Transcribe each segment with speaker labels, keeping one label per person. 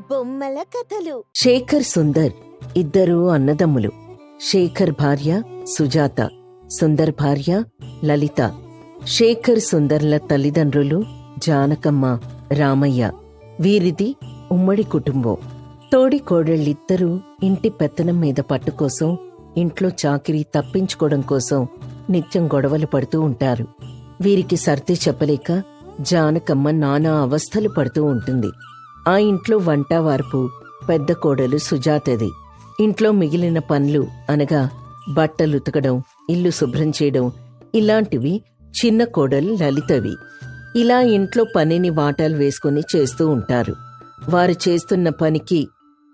Speaker 1: బొమ్మల కథలు.
Speaker 2: శేఖర్ సుందర్ ఇద్దరు అన్నదమ్ములు. శేఖర్ భార్య సుజాత, సుందర్ భార్య లలిత. శేఖర్ సుందర్ల తల్లిదండ్రులు జానకమ్మ, రామయ్య. వీరిది ఉమ్మడి కుటుంబం. తోడి కోడళ్ళిద్దరూ ఇంటి పెత్తనం మీద పట్టు కోసం, ఇంట్లో చాకిరీ తప్పించుకోవడం కోసం నిత్యం గొడవలు పడుతూ ఉంటారు. వీరికి సర్ది చెప్పలేక జానకమ్మ నానా అవస్థలు పడుతూ ఉంటుంది. ఆ ఇంట్లో వంట వార్పు పెద్ద కోడలు సుజాతది. ఇంట్లో మిగిలిన పనులు అనగా బట్టలుతకడం, ఇల్లు శుభ్రం చేయడం ఇలాంటివి చిన్న కోడలు లలితవి. ఇలా ఇంట్లో పనిని వాటాలు వేసుకుని చేస్తూ ఉంటారు. వారు చేస్తున్న పనికి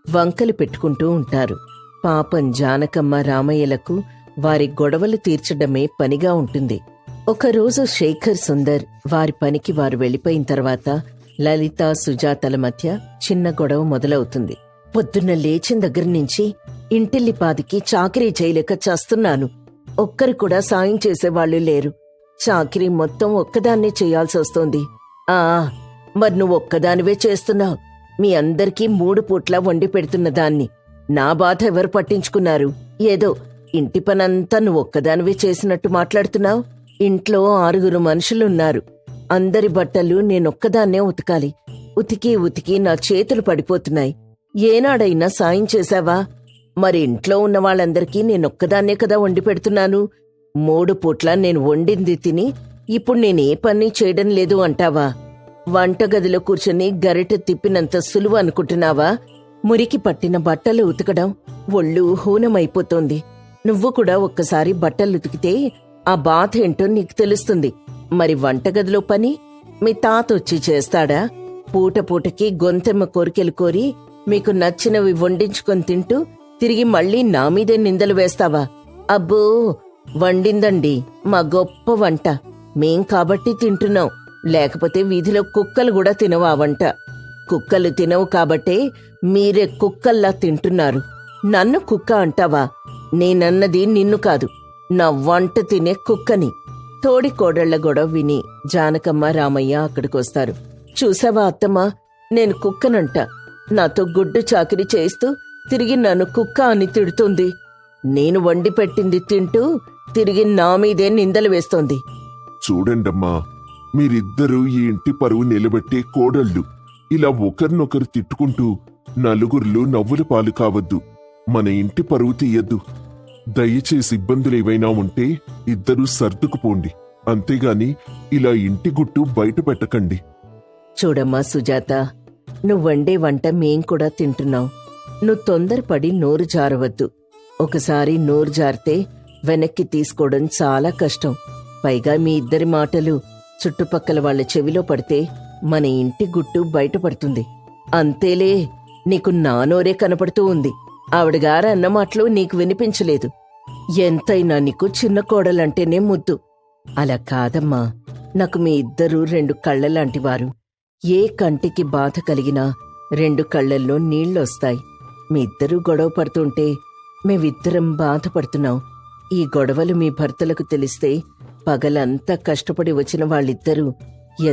Speaker 2: వంకలు పెట్టుకుంటూ ఉంటారు. పాపం జానకమ్మ, రామయ్యలకు వారి గొడవలు తీర్చడమే పనిగా ఉంటుంది. ఒకరోజు శేఖర్ సుందర్ వారి పనికి వారు వెళ్లిపోయిన తర్వాత లలిత, సుజాతల మధ్య చిన్న గొడవ మొదలవుతుంది. పొద్దున్న లేచిన దగ్గర నుంచి ఇంటిల్లిపాదికి చాకిరీ చేయలేక చేస్తున్నాను. ఒక్కరు కూడా సాయం చేసేవాళ్లు లేరు. చాకిరీ మొత్తం ఒక్కదాన్నే చేయాల్సి వస్తోంది. మరి నువ్వు ఒక్కదానివే చేస్తున్నావు. మీ అందరికీ 3 పూట్లా వండి పెడుతున్న దాన్ని నా బాధ ఎవరు పట్టించుకున్నారు? ఏదో ఇంటి పనంతా నువ్వు ఒక్కదానివే చేసినట్టు మాట్లాడుతున్నావు. ఇంట్లో 6 మనుషులున్నారు. అందరి బట్టలు నేనొక్కదాన్నే ఉతకాలి. ఉతికి నా చేతులు పడిపోతున్నాయి. ఏనాడైనా సాయం చేశావా? మరి ఇంట్లో ఉన్న వాళ్ళందరికీ నేనొక్కదాన్నే కదా వండి పెడుతున్నాను. 3 పూట్ల నేను వండింది తిని ఇప్పుడు నేనే పని చేయడం లేదు అంటావా? వంటగదిలో కూర్చొని గరిట తిప్పినంత సులువు అనుకుంటున్నావా? మురికి పట్టిన బట్టలు ఉతకడం ఒళ్ళు హూనమైపోతోంది. నువ్వు కూడా ఒక్కసారి బట్టలు ఉతికితే ఆ బాధ ఏంటో నీకు తెలుస్తుంది. మరి వంటగదిలో పని మీ తాత వచ్చి చేస్తాడా? పూటకి గొంతెమ్మ కోరికెలు కోరి మీకు నచ్చినవి వండించుకొని తింటూ తిరిగి మళ్ళీ నా మీదే నిందలు వేస్తావా? అబ్బో, వండిందండి మా గొప్ప వంట, మేం కాబట్టి తింటున్నాం. లేకపోతే వీధిలో కుక్కలు కూడా తినవా వంట? కుక్కలు తినవు కాబట్టే మీరే కుక్కల్లా తింటున్నారు. నన్ను కుక్క అంటావా? నేనన్నది నిన్ను కాదు, నా వంట తినే కుక్కని. తోడి కోడళ్ల గొడవ విని జానకమ్మ, రామయ్య అక్కడికొస్తారు. చూసావా అత్తమ్మా, నేను కుక్కనంట. నాతో గుడ్డు చాకిరీ చేస్తూ తిరిగి నన్ను కుక్క అని తిడుతుంది. నేను వండి పెట్టింది తింటూ తిరిగి నా మీదే నిందలు వేస్తోంది.
Speaker 3: చూడండమ్మా, మీరిద్దరూ ఈ ఇంటి పరువు నిలబెట్టే కోడళ్ళు. ఇలా ఒకరినొకరు తిట్టుకుంటూ నలుగురిలో నవ్వుల పాలు కావద్దు. మన ఇంటి పరువు తీయద్దు. దయచేసి ఇబ్బందులేవైనా ఉంటే ఇద్దరూ సర్దుకుపోండి. అంతేగాని ఇలా ఇంటి గుట్టు బయట పెట్టకండి.
Speaker 2: చూడమ్మా సుజాత, నువ్వు వండే వంట మేం కూడా తింటున్నావు. నువ్వు తొందరపడి నోరు జారవద్దు. ఒకసారి నోరు జారితే వెనక్కి తీసుకోవడం చాలా కష్టం. పైగా మీ ఇద్దరి మాటలు చుట్టుపక్కల వాళ్ల చెవిలో పడితే మన ఇంటి గుట్టు బయటపడుతుంది. అంతేలే, నీకు నా నోరే కనపడుతూ ఉంది. ఆవిడగారు అన్న మాటలు నీకు వినిపించలేదు. ఎంతైనా నీకు చిన్న కోడలంటేనే ముద్దు. అలా కాదమ్మా, నాకు మీ ఇద్దరూ 2 కళ్ళలాంటివారు. ఏ కంటికి బాధ కలిగినా 2 కళ్ళల్లో నీళ్లొస్తాయి. మీ ఇద్దరూ గొడవ పడుతుంటే మేమిద్దరం బాధపడుతున్నాం. ఈ గొడవలు మీ భర్తలకు తెలిస్తే పగలంతా కష్టపడి వచ్చిన వాళ్ళిద్దరూ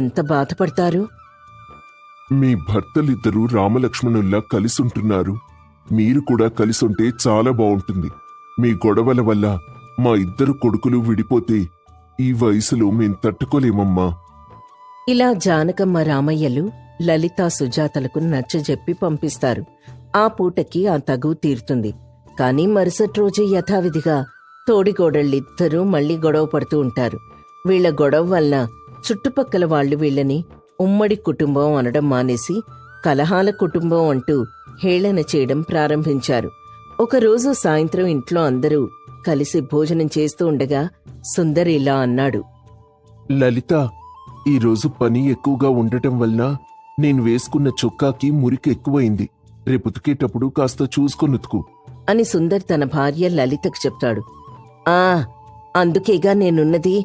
Speaker 2: ఎంత బాధపడతారు?
Speaker 3: మీ భర్తలిద్దరూ రామలక్ష్మణుల్లా కలిసుంటున్నారు. మీరు కూడా కలిసుంటే చాలా బావుంటుంది. మీ గొడవల వల్ల మా 2 కొడుకులు విడిపోతే ఈ వయసులో మేం తట్టుకోలేమమ్మా.
Speaker 2: ఇలా జానకమ్మ, రామయ్యలు లలిత, సుజాతలకు నచ్చజెప్పి పంపిస్తారు. ఆ పూటకి ఆ తగువు తీరుతుంది. కాని మరుసటి రోజు యథావిధిగా తోడిగోడళ్ళిద్దరూ మళ్లీ గొడవ పడుతూ ఉంటారు. వీళ్ల గొడవ వల్ల చుట్టుపక్కల వాళ్లు వీళ్లని ఉమ్మడి కుటుంబం అనడం మానేసి కలహాల కుటుంబం అంటూ హేళన చేయడం ప్రారంభించారు. ఒకరోజు సాయంత్రం ఇంట్లో అందరూ కలిసి భోజనం చేస్తూ ఉండగా సుందర్ ఇలా అన్నాడు.
Speaker 3: లలిత, ఈరోజు పని ఎక్కువగా ఉండటం వలన నేను వేసుకున్న చొక్కాకి మురికి ఎక్కువైంది. రేపు ఉతికేటప్పుడు కాస్త చూసుకొనుతుకు
Speaker 2: అని సుందర్ తన భార్య లలితకు చెప్తాడు. అందుకేగా నేనున్నది,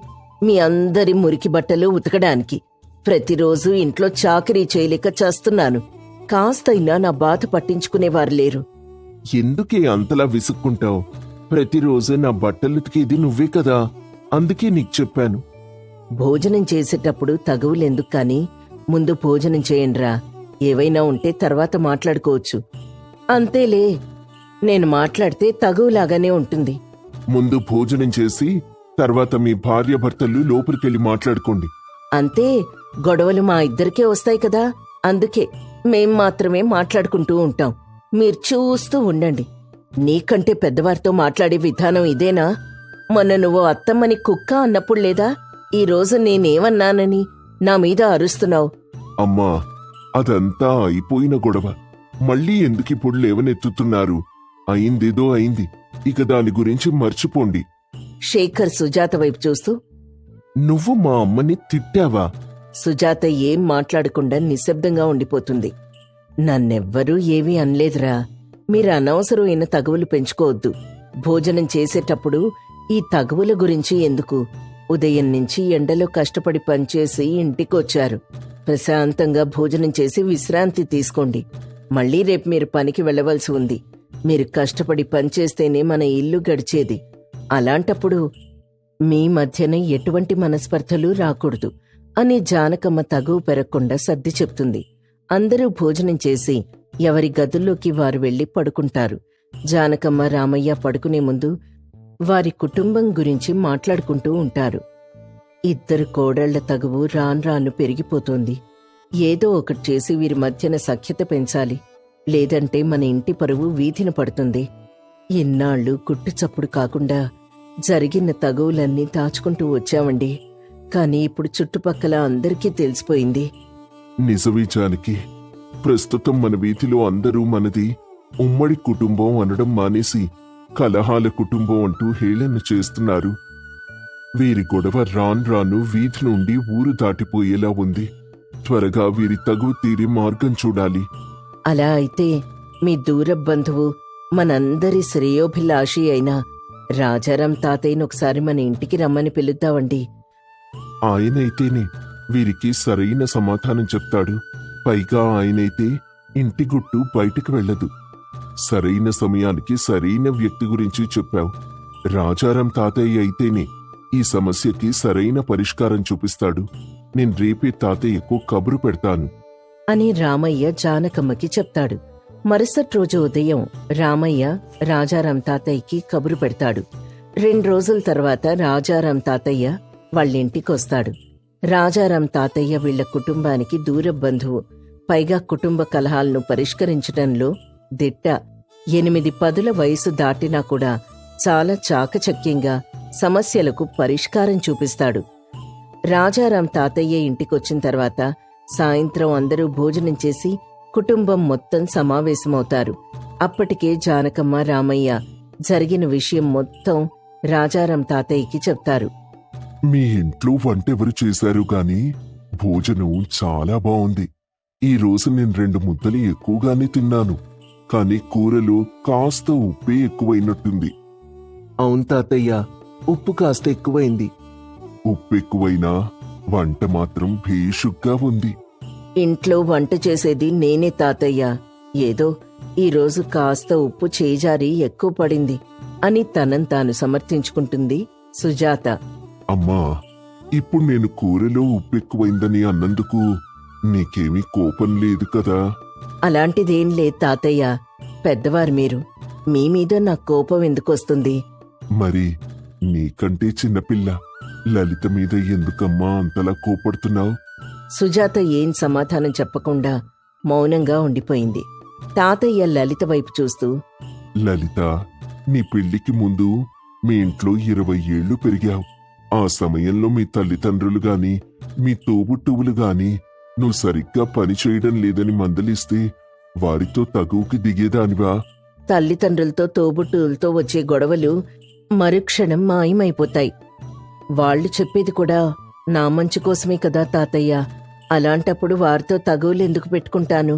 Speaker 2: మీ అందరి మురికి బట్టలు ఉతకడానికి. ప్రతిరోజు ఇంట్లో చాకిరీ చేయలేక చేస్తున్నాను. కాస్తైనా నా బాధ పట్టించుకునేవారు లేరు.
Speaker 3: ఎందుకే అంతలా విసుక్కుంటావు? ప్రతిరోజు నా బట్టలుతికేది నువ్వే కదా, అందుకే నీకు చెప్పాను.
Speaker 2: భోజనం చేసేటప్పుడు తగువులెందుకు కాని ముందు భోజనం చేయండ్రా. ఏవైనా ఉంటే తర్వాత మాట్లాడుకోవచ్చు. అంతేలే, నేను మాట్లాడితే తగువలాగానే ఉంటుంది.
Speaker 3: ముందు భోజనం చేసి తర్వాత మీ భార్యాభర్తలు లోపలికెళ్ళి మాట్లాడుకోండి.
Speaker 2: అంతే, గొడవలు మా ఇద్దరికే వస్తాయి కదా, అందుకే మేం మాత్రమే మాట్లాడుకుంటూ ఉంటాం. మీరు చూస్తూ ఉండండి. నీకంటే పెద్దవారితో మాట్లాడే విధానం ఇదేనా? మొన్న నువ్వు అత్తమ్మని కుక్క అన్నప్పుడు లేదా ఈరోజు నేనేమన్నానని నా మీద అరుస్తున్నావు?
Speaker 3: అమ్మా, అదంతా అయిపోయిన గొడవ. మళ్ళీ ఎందుకిప్పుడు లేవనెత్తుతున్నారు? అయిందేదో అయింది, ఇక దాని గురించి మర్చిపోండి.
Speaker 2: శేఖర్ సుజాత వైపు చూస్తూ,
Speaker 3: నువ్వు మా అమ్మని తిట్టావా?
Speaker 2: సుజాత ఏం మాట్లాడకుండా నిశ్శబ్దంగా ఉండిపోతుంది. నన్నెవ్వరూ ఏమీ అనలేదురా. మీరు అనవసరమైన తగువులు పెంచుకోవద్దు. భోజనం చేసేటప్పుడు ఈ తగువుల గురించి ఎందుకు? ఉదయం నుంచి ఎండలో కష్టపడి పనిచేసి ఇంటికొచ్చారు. ప్రశాంతంగా భోజనం చేసి విశ్రాంతి తీసుకోండి. మళ్ళీ రేపు మీరు పనికి వెళ్ళవలసి ఉంది. మీరు కష్టపడి పనిచేస్తేనే మన ఇల్లు గడిచేది. అలాంటప్పుడు మీ మధ్యన ఎటువంటి మనస్పర్ధలు రాకూడదు అని జానకమ్మ తగువు పెరగకుండా సర్ది చెప్తుంది. అందరూ భోజనం చేసి ఎవరి గదుల్లోకి వారు వెళ్లి పడుకుంటారు. జానకమ్మ, రామయ్య పడుకునే ముందు వారి కుటుంబం గురించి మాట్లాడుకుంటూ ఉంటారు. ఇద్దరు కోడళ్ల తగువు రాను పెరిగిపోతోంది. ఏదో ఒకటి చేసి వీరి మధ్యన సఖ్యత పెంచాలి. లేదంటే మన ఇంటి పరువు వీధిన పడుతుంది. ఇన్నాళ్లు గుట్టుచప్పుడు కాకుండా జరిగిన తగువులన్నీ దాచుకుంటూ వచ్చామండి. కానీ ఇప్పుడు చుట్టుపక్కల అందరికీ తెలిసిపోయింది.
Speaker 3: నిజమే జానకి, ప్రస్తుతం మన వీధిలో అందరూ మనది ఉమ్మడి కుటుంబం అనడం మానేసి కలహాల కుటుంబం అంటూ హేళన చేస్తున్నారు. వీరి గొడవ రాను వీధి నుండి ఊరు దాటిపోయేలా ఉంది. త్వరగా వీరి తగువ తీరే మార్గం చూడాలి.
Speaker 2: అలా అయితే మీ దూర బంధువు, మనందరి శ్రేయోభిలాషి అయిన రాజారాం తాతయ్యను ఒకసారి మన ఇంటికి రమ్మని పిలుద్దామండి.
Speaker 3: ఆయనైతేనే వీరికి సరైన సమాధానం చెప్తాడు. పైగా ఆయనైతే ఇంటి గుట్టు బయటికి వెళ్ళదు. సరైన సమయానికి సరైన వ్యక్తి గురించి చెప్పావు. రాజారాం తాతయ్య అయితేనే ఈ సమస్యకి సరైన పరిష్కారం చూపిస్తాడు. నేను రేపే తాతయ్యకు కబురు పెడతాను
Speaker 2: అని రామయ్య జానకమ్మకి చెప్తాడు. మరుసటి రోజు ఉదయం రామయ్య రాజారాం తాతయ్యకి కబురు పెడతాడు. 2 రోజుల తర్వాత రాజారాం తాతయ్య వాళ్ళింటికొస్తాడు. రాజారాం తాతయ్య వీళ్ల కుటుంబానికి దూర బంధువు. పైగా కుటుంబ కలహాలను పరిష్కరించడంలో దిట్ట. 8-10 వయసు దాటినా కూడా చాలా చాకచక్యంగా సమస్యలకు పరిష్కారం చూపిస్తాడు. రాజారాం తాతయ్య ఇంటికొచ్చిన తర్వాత సాయంత్రం అందరూ భోజనం చేసి కుటుంబం మొత్తం సమావేశమవుతారు. అప్పటికే జానకమ్మ, రామయ్య జరిగిన విషయం మొత్తం రాజారాం తాతయ్యకి చెప్తారు.
Speaker 3: మీ ఇంట్లో వంటెవరు చేశారు గాని భోజనం చాలా బావుంది. ఈ రోజు నేను 2 ముద్దలు ఎక్కువగానే తిన్నాను. కాని కూరలో కాస్త ఉప్పే ఎక్కువైనట్టుంది.
Speaker 1: అవును తాతయ్య, ఉప్పు కాస్త ఎక్కువైంది.
Speaker 3: ఉప్పు ఎక్కువైనా వంట మాత్రం భేషుగ్గా ఉంది.
Speaker 2: ఇంట్లో వంట చేసేది నేనే తాతయ్య. ఏదో ఈరోజు కాస్త ఉప్పు చేజారి ఎక్కువ పడింది అని తనని తాను సమర్థించుకుంటుంది సుజాత.
Speaker 3: అమ్మా, ఇప్పుడు నేను కూరలో ఉప్పు ఎక్కువైందని అన్నందుకు నీకేమీ కోపం లేదు కదా?
Speaker 2: అలాంటిదేం లేదు తాతయ్య. పెద్దవారు మీరు, మీ మీద నాకు కోపం ఎందుకొస్తుంది?
Speaker 3: మరి నీకంటే చిన్నపిల్ల లలిత మీద ఎందుకమ్మా అంతలా కోపడుతున్నావు?
Speaker 2: సుజాత ఏం సమాధానం చెప్పకుండా మౌనంగా ఉండిపోయింది. తాతయ్య లలిత వైపు చూస్తూ,
Speaker 3: లలిత, నీ పెళ్లికి ముందు మీ ఇంట్లో 20 ఏళ్లు పెరిగావు. ఆ సమయంలో మీ తల్లిదండ్రులు గాని మీ తోబుట్టువులు గాని నువ్వు సరిగ్గా పని చేయడం లేదని మందలిస్తే వారితో తగువుకి దిగేదానివా?
Speaker 2: తల్లిదండ్రులతో తోబుట్టువులతో వచ్చే గొడవలు మరుక్షణం మాయమైపోతాయి. వాళ్ళు చెప్పేది కూడా నా మంచి కోసమే కదా తాతయ్య. అలాంటప్పుడు వారితో తగువులెందుకు పెట్టుకుంటాను?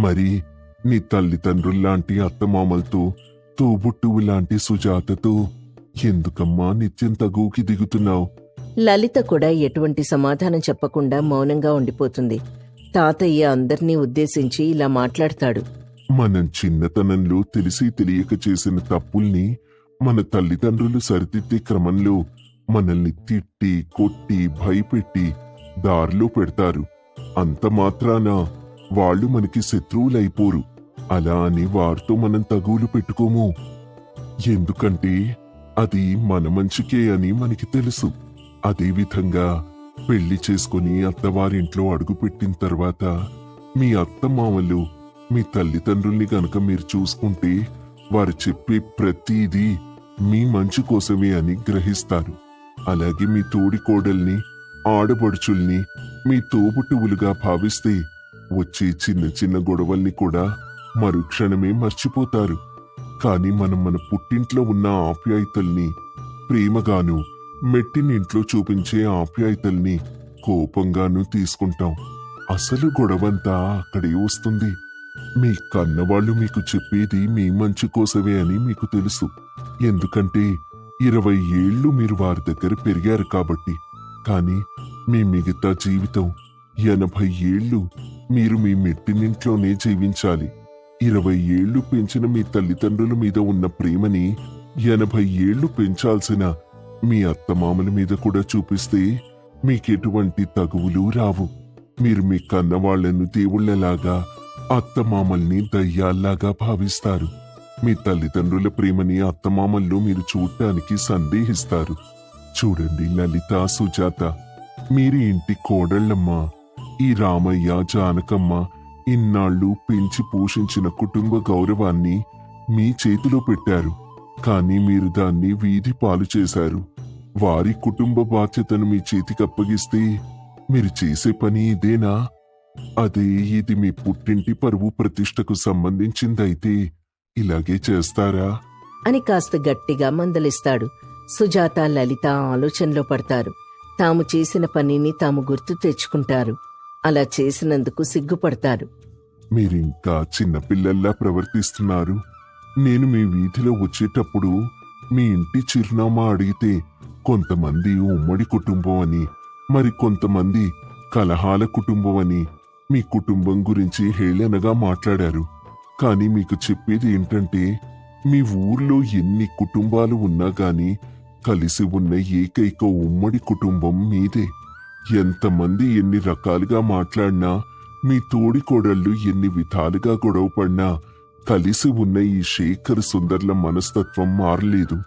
Speaker 3: మరి నీ తల్లిదండ్రుల్లాంటి అత్తమామలతో తోబుట్టువులాంటి సుజాతతో ఎందుకమ్మా నిత్యం తగువుకి దిగుతున్నావు?
Speaker 2: లలిత కూడా ఎటువంటి సమాధానం చెప్పకుండా మౌనంగా ఉండిపోతుంది. తాతయ్య అందర్నీ ఉద్దేశించి ఇలా మాట్లాడతాడు.
Speaker 3: మనం చిన్నతనంలో తెలిసి తెలియక చేసిన తప్పుల్ని మన తల్లిదండ్రులు సరిదిద్దే క్రమంలో మనల్ని తిట్టి, కొట్టి, భయపెట్టి దారిలో పెడతారు. అంత మాత్రాన వాళ్ళు మనకి శత్రువులైపోరు. అలా అని వారితో మనం తగువులు పెట్టుకోము. ఎందుకంటే అది మన మంచికే అని మనకి తెలుసు. అదేవిధంగా పెళ్లి చేసుకుని అత్తవారింట్లో అడుగుపెట్టిన తర్వాత మీ అత్తమామలు మీ తల్లిదండ్రుల్ని గనక మీరు చూసుకుంటే వారు చెప్పే ప్రతిదీ మీ మంచి కోసమే అని గ్రహిస్తారు. అలాగే మీ తోడికోడల్ని, ఆడబడుచుల్ని మీ తోబుట్టువులుగా భావిస్తే వచ్చే చిన్న చిన్న గొడవల్ని కూడా మరుక్షణమే మర్చిపోతారు. కాని మనం మన పుట్టింట్లో ఉన్న ఆప్యాయతల్ని ప్రేమగాను, మెట్టినింట్లో చూపించే ఆప్యాయతల్ని కోపంగాను తీసుకుంటాం. అసలు గొడవంతా అక్కడే వస్తుంది. మీ కన్నవాళ్లు మీకు చెప్పేది మీ మంచి కోసమే అని మీకు తెలుసు. ఎందుకంటే 20 ఏళ్లు మీరు వారి దగ్గర పెరిగారు కాబట్టి. కాని మీ మిగతా జీవితం 80 ఏళ్లు మీరు మీ మెట్టినింట్లోనే జీవించాలి. 20 ఏళ్లు పెంచిన మీ తల్లిదండ్రుల మీద ఉన్న ప్రేమని 80 ఏళ్లు పెంచాల్సిన మీ అత్తమామల మీద కూడా చూపిస్తే మీకెటువంటి తగువులు రావు. మీరు మీ కన్నవాళ్లను దేవుళ్లలాగా, అత్తమామల్ని దయ్యాల్లాగా భావిస్తారు. మీ తల్లిదండ్రుల ప్రేమని అత్తమామల్లో మీరు చూడటానికి సందేహిస్తారు. చూడండి లలిత, సుజాత, మీరు ఇంటి కోడళ్లమ్మా. ఈ రామయ్య, జానకమ్మ ఇన్నాళ్లు పెంచి పోషించిన కుటుంబ గౌరవాన్ని మీ చేతిలో పెట్టారు. కానీ మీరు దాన్ని వీధి పాలు చేశారు. వారి కుటుంబ బాధ్యతను మీ చేతికప్పగిస్తే మీరు చేసే పని ఇదేనా? అదే ఇది మీ పుట్టింటి పరువు ప్రతిష్టకు సంబంధించిందైతే ఇలాగే చేస్తారా
Speaker 2: అని కాస్త గట్టిగా మందలిస్తాడు. సుజాత, లలిత ఆలోచనలో పడతారు. తాము చేసిన పనిని తాము గుర్తు తెచ్చుకుంటారు. అలా చేసినందుకు సిగ్గుపడతారు.
Speaker 3: మీరింకా చిన్నపిల్లల్లా ప్రవర్తిస్తున్నారు. నేను మీ వీధిలో వచ్చేటప్పుడు మీ ఇంటి చిరునామా అడిగితే కొంతమంది ఉమ్మడి కుటుంబం అని, మరి కొంతమంది కలహాల కుటుంబం అని మీ కుటుంబం గురించి హేళనగా మాట్లాడారు. కానీ మీకు చెప్పేది ఏంటంటే మీ ఊర్లో ఎన్ని కుటుంబాలు ఉన్నా గాని కలిసి ఉన్న ఏకైక ఉమ్మడి కుటుంబం మీదే. ఎంతమంది ఎన్ని రకాలుగా మాట్లాడినా, మీ తోడికోడళ్ళు ఎన్ని విధాలుగా గొడవపడినా కలిసి ఉన్న ఈ శేఖర్ సుందర్ల మనస్తత్వం మారలేదు.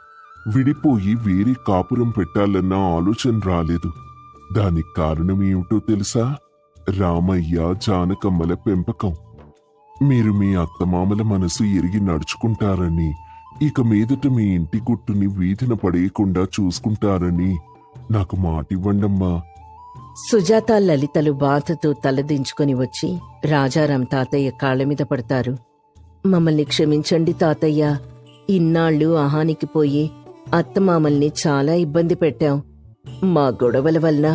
Speaker 3: విడిపోయి వేరే కాపురం పెట్టాలన్న ఆలోచన రాలేదు. దానికి కారణం ఏమిటో తెలుసా? రామయ్య, జానకమ్మల పెంపకం. మీరు మీ అత్తమామల మనసు ఎరిగి నడుచుకుంటారని, ఇక మీదట మీ ఇంటి గుట్టుని వీధిన పడేయకుండా చూసుకుంటారని నాకు మాటివ్వండమ్మా.
Speaker 2: సుజాత, లలితలు బాధతో తలదించుకొని వచ్చి రాజారాం తాతయ్య కాళ్లమీద పడతారు. మమ్మల్ని క్షమించండి తాతయ్య. ఇన్నాళ్లు అహానికి పోయి అత్తమామల్ని చాలా ఇబ్బంది పెట్టాం. మా గొడవల వల్ల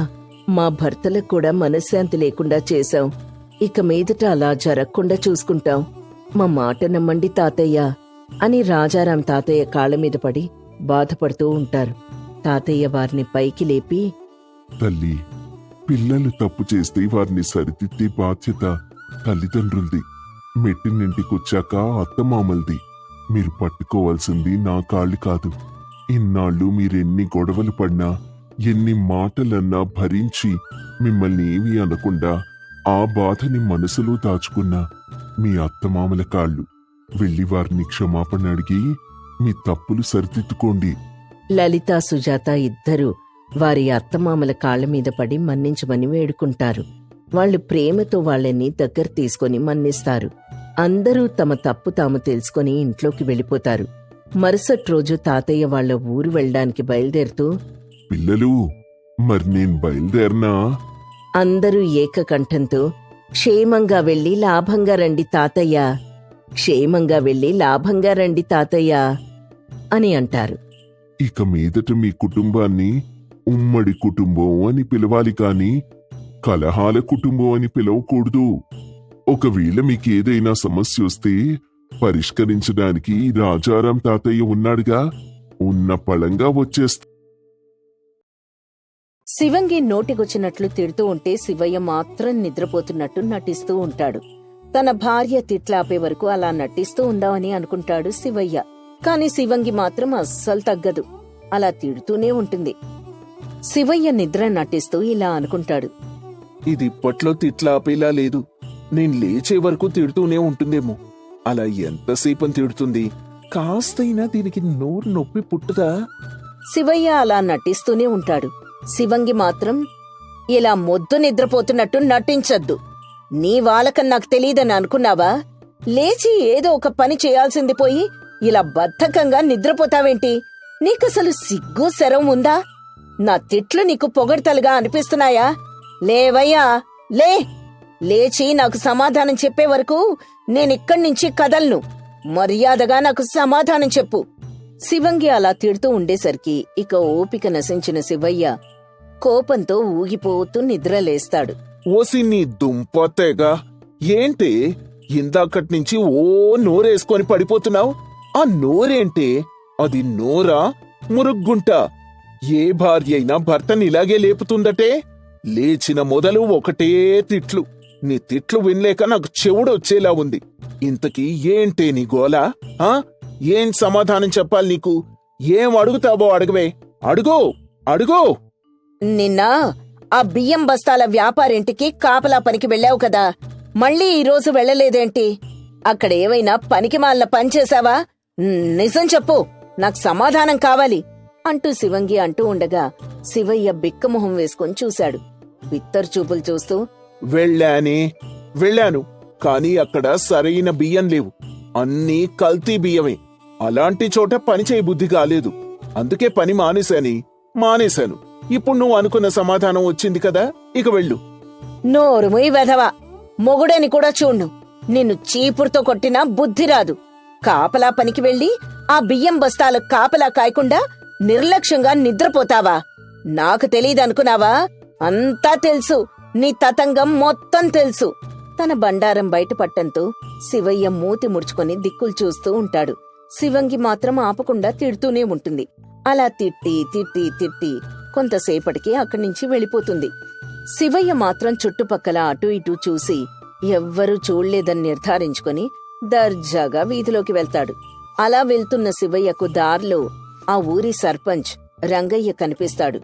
Speaker 2: మా భర్తలకు కూడా మనశ్శాంతి లేకుండా చేశాం. ఇక మీదట అలా జరగకుండా చూసుకుంటాం. మా మాట నమ్మండి తాతయ్య అని రాజారాం తాతయ్య కాళ్లమీద పడి బాధపడుతూ ఉంటారు. తాతయ్య వారిని పైకి లేపి,
Speaker 3: తల్లి, పిల్లలు తప్పు చేస్తే వారిని సరిదిద్దే బాధ్యత తల్లిదండ్రులది. మెట్టినింటికొచ్చాక అత్తమామలది. మీరు పట్టుకోవాల్సింది నా కాళ్ళు కాదు. ఇన్నాళ్ళు మీరెన్ని గొడవలు పడినా, ఎన్ని మాటలన్నా భరించి మిమ్మల్ని ఏమీ అనకుండా ఆ బాధని మనసులో దాచుకున్న మీ అత్తమామల కాళ్ళు. వెళ్ళి వారిని క్షమాపణ అడిగి మీ తప్పులు సరిదిద్దుకోండి.
Speaker 2: లలిత, సుజాత ఇద్దరూ వారి అత్తమామల కాళ్ల మీద పడి మన్నించమని వేడుకుంటారు. వాళ్ళు ప్రేమతో వాళ్ళని దగ్గర తీసుకొని మన్నిస్తారు. అందరూ తమ తప్పు తాము తెలుసుకొని ఇంట్లోకి వెళ్ళిపోతారు. మరుసటి రోజు తాతయ్య వాళ్ళ ఊరు వెళ్ళడానికి బయలుదేరుతూ,
Speaker 3: పిల్లలు, మరి నేను బయలుదేరనా?
Speaker 2: అందరూ ఏకకంఠంతో, క్షేమంగా వెళ్ళి లాభంగా రండి తాతయ్య, క్షేమంగా వెళ్ళి లాభంగా రండి తాతయ్య అని అంటారు.
Speaker 3: ఇక మీదట మీ కుటుంబాన్ని ఉమ్మడి కుటుంబం అని పిలవాలి కాని కలహాల కుటుంబం అని పిలవకూడదు. ఒకవేళ మీకేదైనా సమస్య వస్తే పరిష్కరించడానికి రాజారాం తాతయ్య ఉన్నాడుగా, ఉన్న పళంగా వచ్చేస్తా.
Speaker 2: శివంగి నోటికొచ్చినట్లు తిడుతూ ఉంటే శివయ్య మాత్రం నిద్రపోతున్నట్టు నటిస్తూ ఉంటాడు. తన భార్య తిట్లాపే వరకు అలా నటిస్తూ ఉందామని అనుకుంటాడు శివయ్య. కాని శివంగి మాత్రం అస్సలు తగ్గదు. అలా తిడుతూనే ఉంటుంది. శివయ్య నిద్ర నటిస్తూ ఇలా అనుకుంటాడు.
Speaker 1: ఇది ఇప్పట్లో తిట్లా ఆపేలా లేదు. నేను లేచే వరకు తిడుతూనే ఉంటుందేమో. అలా ఎంతసేపని తిడుతుంది? కాస్తైనా దీనికి నోరు నొప్పి పుట్టుదా?
Speaker 2: శివయ్య అలా నటిస్తూనే ఉంటాడు. శివంగి మాత్రం ఇలా మొద్దు నిద్రపోతున్నట్టు నటించద్దు. నీ వాలకం నాకు తెలీదని అనుకున్నావా? లేచి ఏదో ఒక పని చేయాల్సింది పోయి ఇలా బద్ధకంగా నిద్రపోతావేంటి? నీకసలు సిగ్గు శరం ఉందా? నా తిట్లు నీకు పొగడ్తలుగా అనిపిస్తున్నాయా? లేవయ్యా, లేచి నాకు సమాధానం చెప్పే వరకు నేనిక్కడి నుంచి కదల్ను. మర్యాదగా నాకు సమాధానం చెప్పు. శివంగి అలా తిడుతూ ఉండేసరికి ఇక ఓపిక నశించిన శివయ్య కోపంతో ఊగిపోతూ నిద్రలేస్తాడు.
Speaker 1: ఓసి నీ దుంపతేగా, ఏంటి ఇందాకట్నుంచి ఓ నోరేసుకొని పడిపోతున్నావు? ఆ నోరేంటే? అది నోరా మురుగుంట? ఏ భార్య అయినా భర్తని ఇలాగే లేపుతుందటే? లేచిన మొదలు ఒకటే తిట్లు. నీ తిట్లు వినలేక నాకు చెవుడొచ్చేలా ఉంది. ఇంతకీ ఏంటే నీ గోలా? ఏం సమాధానం చెప్పాలి నీకు? ఏం అడుగుతావో అడగవే. అడుగు.
Speaker 2: నిన్న ఆ బియ్యం బస్తాల వ్యాపారింటికి కాపలా పనికి వెళ్ళావు కదా, మళ్ళీ ఈరోజు వెళ్ళలేదేంటి? అక్కడ ఏవైనా పనికిమాలిన పని చేశావా? నిజం చెప్పు, నాకు సమాధానం కావాలి అంటూ శివంగి అంటూ ఉండగా శివయ్య బిక్కమొహం వేసుకొని చూశాడు. బిత్తరు చూపులు చూస్తూ,
Speaker 1: వెళ్ళాను, కానీ అక్కడ సరైన బియ్యం లేవు. అన్నీ కల్తీ బియ్యమే. అలాంటి చోట పని చేయ బుద్ధి కాలేదు. అందుకే పని మానేశాను. ఇప్పుడు నువ్వు అనుకున్న సమాధానం వచ్చింది కదా, ఇక వెళ్ళు.
Speaker 2: నోరుముయ్ వెధవా, మొగుడని కూడా చూడ్ను. నిన్ను చీపురుతో కొట్టినా బుద్ధి రాదు. కాపలా పనికి వెళ్ళి ఆ బియ్యం బస్తాల కాపలా కాయకుండా నిర్లక్ష్యంగా నిద్రపోతావా? నాకు తెలీదనుకున్నావా? అంతా తెలుసు. నీ తతంగం మొత్తం తెలుసు. తన బండారం బయటపట్టంతో శివయ్య మూతి ముడుచుకొని దిక్కులు చూస్తూ ఉంటాడు. శివంగి మాత్రం ఆపకుండా తిడుతూనే ఉంటుంది. అలా తిట్టి కొంతసేపటికి అక్కడి నుంచి వెళ్ళిపోతుంది. శివయ్య మాత్రం చుట్టుపక్కల అటూ ఇటూ చూసి ఎవ్వరూ చూడ్లేదని నిర్ధారించుకొని దర్జాగా వీధిలోకి వెళ్తాడు. అలా వెళ్తున్న శివయ్యకు దారిలో ఆ ఊరి సర్పంచ్ రంగయ్య కనిపిస్తాడు.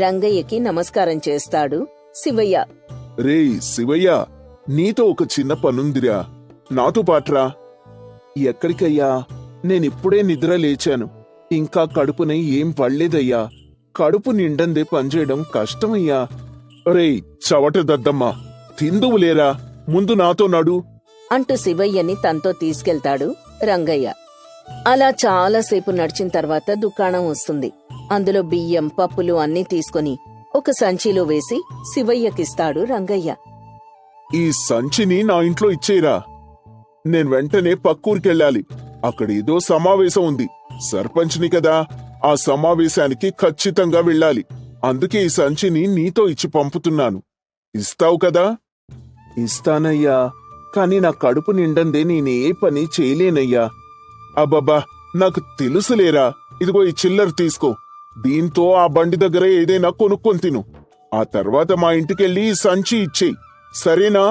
Speaker 2: రంగయ్యకి నమస్కారం చేస్తాడు శివయ్య.
Speaker 3: రేయ్ శివయ్య, నీతో ఒక చిన్న పనుందిరా, నాతో పాట్రా.
Speaker 1: ఎక్కడికయ్యా? నేనిప్పుడే నిద్ర లేచాను. ఇంకా కడుపున ఏం పడలేదయ్యా. కడుపు నిండందే పనిచేయడం కష్టమయ్యా.
Speaker 3: రేయ్ చవట దద్దమ్మా, తిందువులేరా, ముందు నాతో నడు
Speaker 2: అంటూ శివయ్యని తనతో తీసుకెళ్తాడు రంగయ్య. అలా చాలాసేపు నడిచిన తర్వాత దుకాణం వస్తుంది. అందులో బియ్యం, పప్పులు అన్నీ తీసుకుని ఒక సంచిలో వేసి శివయ్యకిస్తాడు రంగయ్య.
Speaker 3: ఈ సంచిని నా ఇంట్లో ఇచ్చేరా. నేను వెంటనే పక్కూరికెళ్ళాలి. అక్కడేదో సమావేశం ఉంది. సర్పంచ్ని కదా, ఆ సమావేశానికి ఖచ్చితంగా వెళ్ళాలి. అందుకే ఈ సంచిని నీతో ఇచ్చి పంపుతున్నాను. ఇస్తావు కదా?
Speaker 1: ఇస్తానయ్యా, కాని నా కడుపు నిండందే నేనే పని చేయలేనయ్యా.
Speaker 3: అబ్బబ్బా, నాకు తెలుసులేరా. ఇదిగో ఈ చిల్లర తీసుకో. దీంతో ఆ బండి దగ్గర ఏదైనా కొనుక్కొని తిను. ఆ తర్వాత మా ఇంటికెళ్ళి ఈ సంచి ఇచ్చేయి, సరేనా?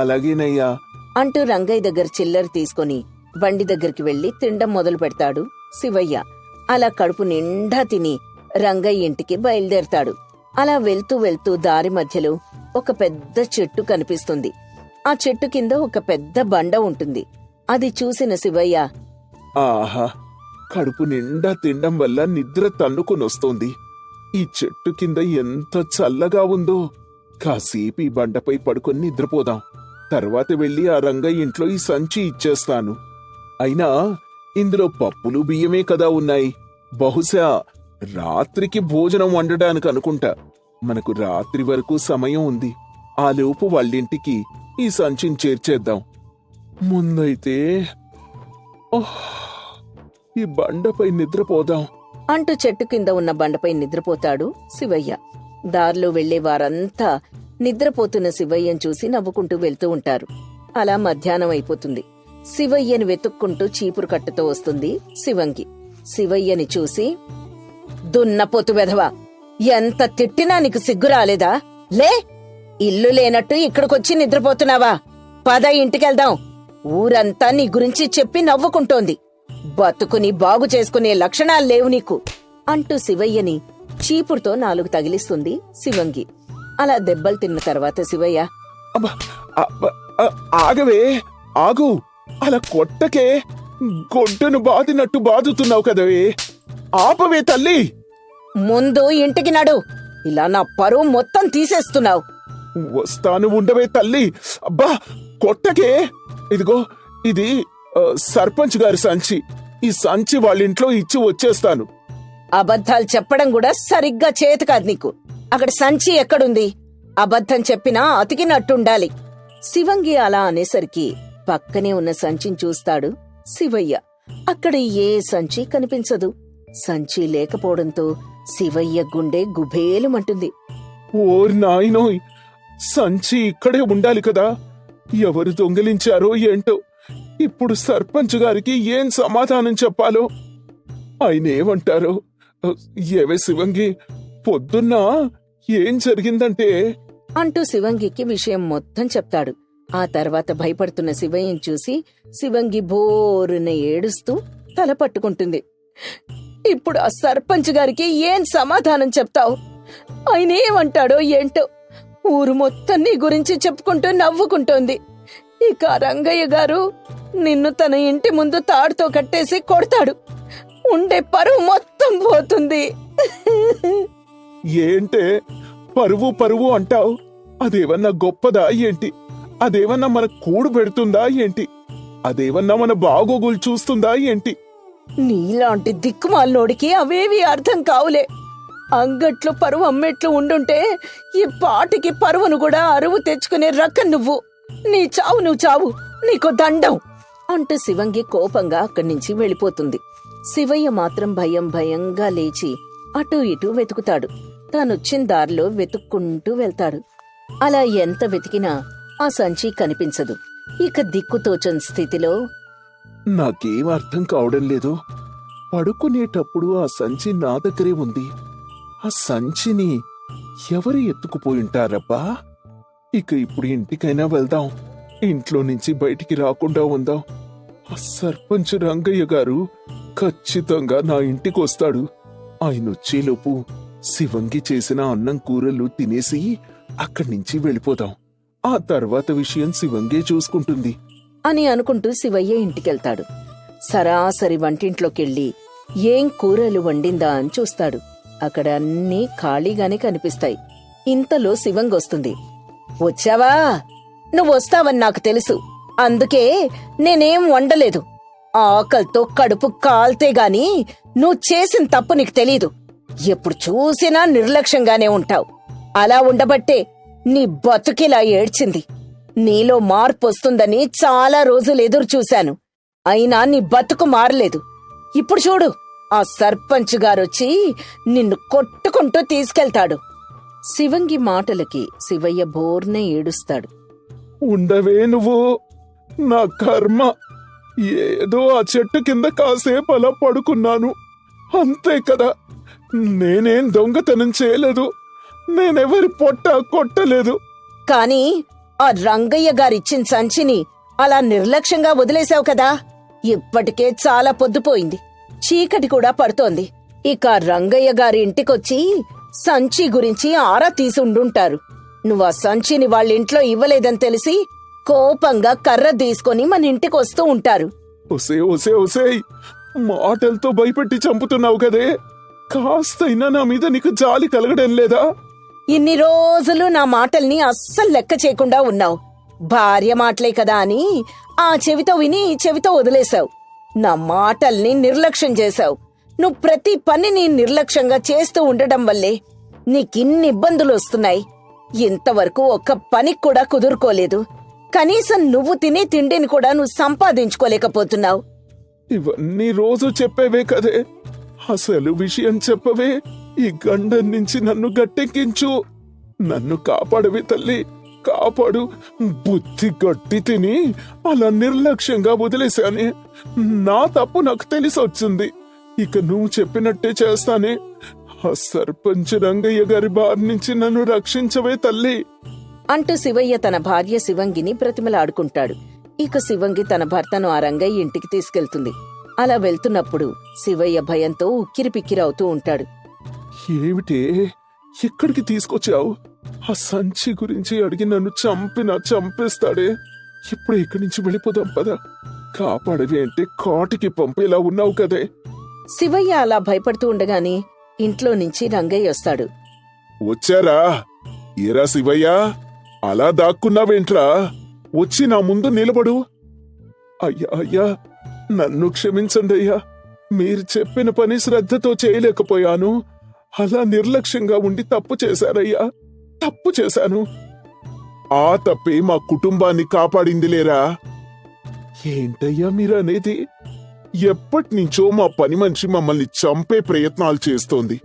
Speaker 1: అలాగేనయ్యా
Speaker 2: అంటూ రంగయ్య దగ్గర చిల్లర తీసుకుని బండి దగ్గరికి వెళ్లి తినడం మొదలు పెడతాడు శివయ్య. అలా కడుపు నిండా తిని రంగయ్య ఇంటికి బయలుదేరతాడు. అలా వెళ్తూ దారి మధ్యలో ఒక పెద్ద చెట్టు కనిపిస్తుంది. ఆ చెట్టు కింద ఒక పెద్ద బండ ఉంటుంది. అది చూసిన శివయ్య,
Speaker 1: ఆహా, కడుపు నిండా తినడం వల్ల నిద్ర తన్నుకునొస్తోంది. ఈ చెట్టు కింద ఎంత చల్లగా ఉందో. కాసేపు ఈ బండపై పడుకొని నిద్రపోదాం. తర్వాత వెళ్లి ఆ రంగయ్య ఇంట్లో ఈ సంచి ఇచ్చేస్తాను. అయినా ఇందులో పప్పులు బియ్యమే కదా ఉన్నాయి. బహుశా రాత్రికి భోజనం వండడానికి అనుకుంటా. మనకు రాత్రి వరకు సమయం ఉంది. ఆలోపు వాళ్ళింటికి ఈ సంచిని చేర్చేద్దాం. ముందైతే ఈ బండపై నిద్రపోదాం
Speaker 2: అంటూ చెట్టు కింద ఉన్న బండపై నిద్రపోతాడు శివయ్య. దారిలో వెళ్లే వారంతా నిద్రపోతున్న శివయ్యను చూసి నవ్వుకుంటూ వెళ్తూ ఉంటారు. అలా మధ్యాహ్నం అయిపోతుంది. శివయ్యని వెతుక్కుంటూ చీపురు కట్టతో వస్తుంది శివంగి. శివయ్యని చూసి, దున్నపోతు వెధవా, ఎంత తిట్టినా నీకు సిగ్గు రాలేదా? లే, ఇల్లు లేనట్టు ఇక్కడికొచ్చి నిద్రపోతున్నావా? పద, ఇంటికెళ్దాం. ఊరంతా నీ గురించి చెప్పి నవ్వుకుంటోంది. బతుకుని బాగు చేసుకునే లక్షణాలు లేవు నీకు అంటూ శివయ్యని చీపురుతో 4 తగిలిస్తుంది శివంగి. అలా దెబ్బలు తిన్న తర్వాత శివయ్య,
Speaker 1: ఆగవే, ఆగు. అలా కొట్టకే, గొడ్డును బాదినట్టు బాదుతున్నావు కదవే. ఆపవే తల్లి.
Speaker 2: ముందు ఇంటికి నడు. ఇలా నా పరువు మొత్తం తీసేస్తున్నావు.
Speaker 1: వస్తాను, ఉండవే తల్లి. అబ్బా, కొట్టకే. ఇదిగో, ఇది సర్పంచ్ గారి సంచి. ఈ సంచి వాళ్ళింట్లో ఇచ్చి వచ్చేస్తాను.
Speaker 2: అబద్ధాలు చెప్పడం కూడా సరిగ్గా చేతి కాదు నీకు. అక్కడ సంచి ఎక్కడుంది? అబద్ధం చెప్పినా అతికినట్టుండాలి. శివంగి అలా అనేసరికి పక్కనే ఉన్న సంచిని చూస్తాడు శివయ్య. అక్కడ ఏ సంచి కనిపించదు. సంచి లేకపోవడంతో శివయ్య గుండె గుబేలుమంటుంది.
Speaker 1: ఓరి నాయనోయ్, సంచి ఇక్కడే ఉండాలి కదా. ఎవరు దొంగిలించారో ఏంటో. ఇప్పుడు సర్పంచ్ గారికి ఏం సమాధానం చెప్పాలో. ఆయన ఏమంటారో. ఏవే శివంగి, పొద్దున్న ఏం జరిగిందంటే
Speaker 2: అంటూ శివంగికి విషయం మొత్తం చెప్తాడు. ఆ తర్వాత భయపడుతున్న శివయ్యని చూసి శివంగి బోరున ఏడుస్తూ తల పట్టుకుంటుంది. ఇప్పుడు ఆ సర్పంచ్ గారికి ఏం సమాధానం చెప్తావు? ఆయన ఏమంటాడో ఏంటో. ఊరు మొత్తం నీ గురించి చెప్పుకుంటూ నవ్వుకుంటోంది. ఇక రంగయ్య గారు నిన్ను తన ఇంటి ముందు తాడుతో కట్టేసి కొడతాడు. ఉండే పరువు మొత్తం పోతుంది.
Speaker 1: ఏంటే పరువు పరువు అంటావు? అదేమన్నా గొప్పదా ఏంటి? అదేమన్నా మన కూడు పెడుతుందా ఏంటి? అదేమన్నా మన బాగోగులు చూస్తుందా ఏంటి?
Speaker 2: నీలాంటి దిక్కుమాలినోడికి అవేవి అర్థం కావులే. అంగట్లో పరువు అమ్మేట్లు ఉండుంటే ఈ పాటికి పరువును కూడా అరువు తెచ్చుకునే రకం నువ్వు. నీ చావు నువ్వు చావు, నీకో దండం అంటూ శివంగి కోపంగా అక్కడి నుంచి వెళ్ళిపోతుంది. శివయ్య మాత్రం భయం భయంగా లేచి అటూ ఇటూ వెతుకుతాడు. తానొచ్చిన దారిలో వెతుక్కుంటూ వెళ్తాడు. అలా ఎంత వెతికినా ఆ సంచి కనిపించదు. ఇక దిక్కుతోచని స్థితిలో
Speaker 1: నాకేం అర్థం కావడం లేదు. పడుకునేటప్పుడు ఆ సంచి నా దగ్గరే ఉంది. ఆ సంచిని ఎవరు ఎత్తుకుపోయింటారబ్బా? ఇక ఇప్పుడు ఇంటికైనా వెళ్దాం. ఇంట్లో నుంచి బయటికి రాకుండా ఉందాం. ఆ సర్పంచ్ రంగయ్య గారు ఖచ్చితంగా నా ఇంటికి వస్తాడు. ఆయన వచ్చేలోపు శివంగి చేసిన అన్నం కూరలు తినేసి అక్కడి నుంచి వెళ్ళిపోదాం. ఆ తర్వాత విషయం శివంగే చూసుకుంటుంది
Speaker 2: అని అనుకుంటూ శివయ్య ఇంటికెళ్తాడు. సరాసరి వంటింట్లోకెళ్ళి ఏం కూరలు వండిందా అని చూస్తాడు. అక్కడ అన్నీ ఖాళీగానే కనిపిస్తాయి. ఇంతలో శివంగొస్తుంది. వచ్చావా? నువ్వొస్తావని నాకు తెలుసు. అందుకే నేనేం వండలేదు. ఆకలితో కడుపు కాల్తే గాని నువ్వు చేసిన తప్పు నీకు తెలీదు. ఎప్పుడు చూసినా నిర్లక్ష్యంగానే ఉంటావు. అలా ఉండబట్టే నీ బతుకిలా ఏడ్చింది. నీలో మార్పు వస్తుందని చాలా రోజులు ఎదురు చూశాను. అయినా నీ బతుకు మారలేదు. ఇప్పుడు చూడు, ఆ సర్పంచ్ గారొచ్చి నిన్ను కొట్టుకుంటూ తీసుకెళ్తాడు. శివంగి మాటలకి శివయ్య బోర్నే ఏడుస్తాడు.
Speaker 1: ఉండవే నువ్వు. నా కర్మ. ఏదో ఆ చెట్టు కింద కాసేపు అలా పడుకున్నాను, అంతే కదా. నేనేం దొంగతనం చేయలేదు. నేనెవరి పొట్ట కొట్టలేదు.
Speaker 2: కాని ఆ రంగయ్య గారిచ్చిన సంచిని అలా నిర్లక్ష్యంగా వదిలేశావు కదా. ఇప్పటికే చాలా పొద్దుపోయింది. చీకటి కూడా పడుతోంది. ఇక రంగయ్య గారి ఇంటికొచ్చి సంచి గురించి ఆరా తీసుండుంటారు. నువ్వు ఆ సంచిని వాళ్ళింట్లో ఇవ్వలేదని తెలిసి కోపంగా కర్ర తీసుకొని మన ఇంటికొస్తూ ఉంటారు.
Speaker 1: ఒసే ఒసే ఒసే, మాటలతో భయపెట్టి చంపుతున్నావు కదే. కాస్తైనా నా మీద నీకు జాలి కలగడం లేదా?
Speaker 2: ఇన్ని రోజులు నా మాటల్ని అస్సలు లెక్క చేయకుండా ఉన్నావు. భార్య మాటలే కదా అని ఆ చెవితో విని ఈ చెవితో వదిలేశావు. నా మాటల్ని నిర్లక్ష్యం చేశావు. నువ్వు ప్రతి పనిని నిర్లక్ష్యంగా చేస్తూ ఉండడం వల్లే నీకిన్ని ఇబ్బందులు వస్తున్నాయి. ఇంతవరకు ఒక్క పనికి కూడా కుదురుకోలేదు. కనీసం నువ్వు తినే తిండిని కూడా నువ్వు సంపాదించుకోలేకపోతున్నావు.
Speaker 1: ఇవన్నీ రోజు చెప్పేవే కదే. అసలు విషయం చెప్పవే. ఈ గండం నుంచి నన్ను గట్టెక్కించు. నన్ను కాపాడవే తల్లి, కాపాడు. బుద్ధి గట్టి తిని అలా నిర్లక్ష్యంగా వదిలేశానే. నా తప్పు నాకు తెలిసొచ్చింది. ఇక నువ్వు చెప్పినట్టే చేస్తానే. ఆ సర్పంచ్ రంగయ్య గారి బారి నుంచి నన్ను రక్షించవే తల్లి
Speaker 2: అంటూ శివయ్య తన భార్య శివంగిని ప్రతిమలాడుకుంటాడు. ఇక శివంగి తన భర్తను ఆ రంగయ్య ఇంటికి తీసుకెళ్తుంది. అలా వెళ్తున్నప్పుడు శివయ్య భయంతో ఉక్కిరిపిక్కిరవుతూ ఉంటాడు.
Speaker 1: ఏమిటే, ఎక్కడికి తీసుకొచ్చావు? ఆ సంచి గురించి అడిగి నన్ను చంపేస్తాడే. ఇప్పుడు ఇక్కడి నుంచి వెళ్ళిపోదాం పదా. కాపాడవి అంటే కాటికి పంపేలా ఉన్నావు కదే.
Speaker 2: శివయ్య అలా భయపడుతూ ఉండగానే ఇంట్లో నుంచి రంగయ్య వస్తాడు.
Speaker 1: వచ్చారా? ఏరా శివయ్య, అలా దాక్కున్నావేంట్రా? వచ్చి నా ముందు నిలబడు. అయ్యా అయ్యా, నన్ను క్షమించండి అయ్యా. మీరు చెప్పిన పని శ్రద్ధతో చేయలేకపోయాను. అలా నిర్లక్ష్యంగా ఉండి తప్పు చేశారయ్యా. తప్పు చేశాను. ఆ తప్పే మా కుటుంబాన్ని కాపాడిందిలేరా. ఏంటయ్యా మీరనేది? ఎప్పటినుంచో మా పని మనిషి మమ్మల్ని చంపే ప్రయత్నాలు చేస్తోంది.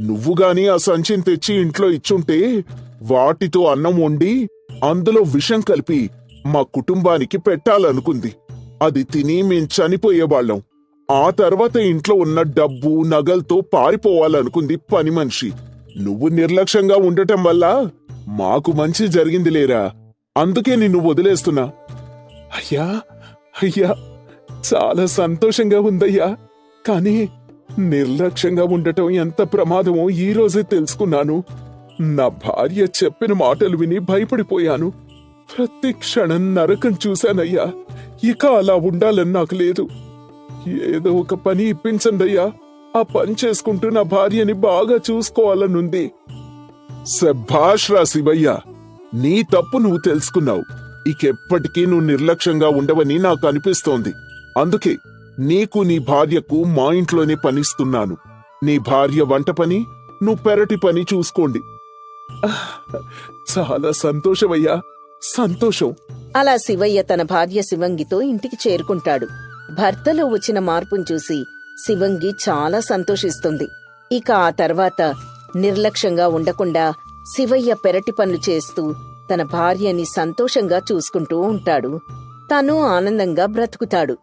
Speaker 1: నువ్వుగాని ఆ సంచిని తెచ్చి ఇంట్లో ఇచ్చుంటే వాటితో అన్నం వండి అందులో విషం కలిపి మా కుటుంబానికి పెట్టాలనుకుంది. అది తిని మేం చనిపోయేవాళ్ళం. ఆ తర్వాత ఇంట్లో ఉన్న డబ్బు నగలతో పారిపోవాలనుకుంది పని మనిషి. నువ్వు నిర్లక్ష్యంగా ఉండటం వల్ల మాకు మంచి జరిగిందిలేరా. అందుకే నిన్ను వదిలేస్తున్నా. అయ్యా అయ్యా, చాలా సంతోషంగా ఉందయ్యా. కానీ నిర్లక్ష్యంగా ఉండటం ఎంత ప్రమాదమో ఈ రోజే తెలుసుకున్నాను. నా భార్య చెప్పిన మాటలు విని భయపడిపోయాను. ప్రతి క్షణం నరకం చూశానయ్యా. ఇక అలా ఉండాలని నాకు లేదు. ఏదో ఒక పని ఇప్పించండయ్యా. ఆ పని చేసుకుంటూ నా భార్యని బాగా చూసుకోవాలనుంది. శభాష్ రా శివయ్య, నీ తప్పు నువ్వు తెలుసుకున్నావు. ఇకెప్పటికీ నువ్వు నిర్లక్ష్యంగా ఉండవని నాకు అనిపిస్తోంది. అందుకే నీకు నీ భార్యకు మా ఇంట్లోనే పనిస్తున్నాను. నీ భార్య వంట పని, నువ్వు పెరటి పని చూసుకోండి. చాలా సంతోషమయ్యా, సంతోషం.
Speaker 2: అలా శివయ్య తన భార్య శివంగితో ఇంటికి చేరుకుంటాడు. భర్తలో వచ్చిన మార్పును చూసి శివంగి చాలా సంతోషిస్తుంది. ఇక ఆ తర్వాత నిర్లక్ష్యంగా ఉండకుండా శివయ్య పెరటి పనులు చేస్తూ తన భార్యని సంతోషంగా చూసుకుంటూ ఉంటాడు. తను ఆనందంగా బ్రతుకుతాడు.